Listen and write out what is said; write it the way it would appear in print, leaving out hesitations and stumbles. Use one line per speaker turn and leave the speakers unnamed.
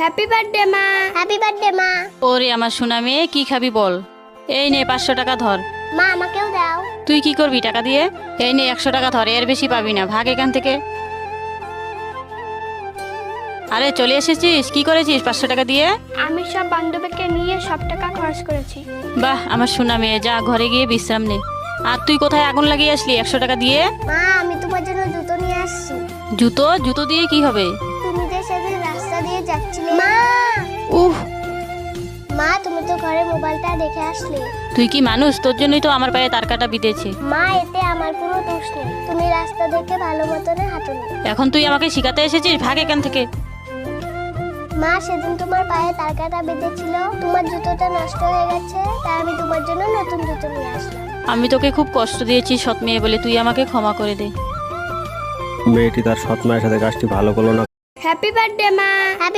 Happy birthday মা।
Happy birthday মা।
ওরে আমার সোনা মেয়ে, কি খাবি বল? এই নে 500 টাকা ধর।
মা আমাকেও দাও।
তুই কি করবি টাকা দিয়ে? এই নে 100 টাকা ধর, এর বেশি পাবি না, ভাগ এখান থেকে। আরে চলে এসেছিস, কি করেছিস 500 টাকা দিয়ে?
আমি সব বান্ধবীকে নিয়ে সব টাকা খরচ করেছি।
বাহ আমার সোনা মেয়ে, যা ঘরে গিয়ে বিশ্রাম নে। আর তুই কোথায় আগুন লাগিয়ে আসলি 100 টাকা দিয়ে?
মা আমি তোমার জন্য জুতো নিয়ে আসছি।
জুতো? জুতো দিয়ে কি হবে?
তুমি যে সেদিন রাস্তা দিয়ে যাচ্ছিলে। মা
উহ,
মা তুমি তো ঘরে মোবাইলটা রেখে আসলে।
তুই কি মানুষ? তোর জন্যই তো আমার পায়ে তার কাটা বিঁধেছে।
মা এতে আমার কোনো দোষ নেই, তুমি রাস্তা দেখে ভালো মতনে হাঁটুনি।
এখন তুই আমাকে শিখাতে এসেছিস, ভাগ এখান থেকে।
মা সেদিন তোমার পায়ে তার কাটা বেঁধেছিল, তোমার জুতোটা নষ্ট হয়ে গেছে, তাই আমি তোমার জন্য নতুন জুতো নিয়ে আসলাম।
আমি তোকে খুব কষ্ট দিয়েছি সৎ মেয়ে বলে, তুই আমাকে ক্ষমা করে দে।
মেয়েটি তার সৎ মায়ের সাথে কাজটি ভালো করলো না।
হ্যাপি বার্থডে মা।
হ্যাপি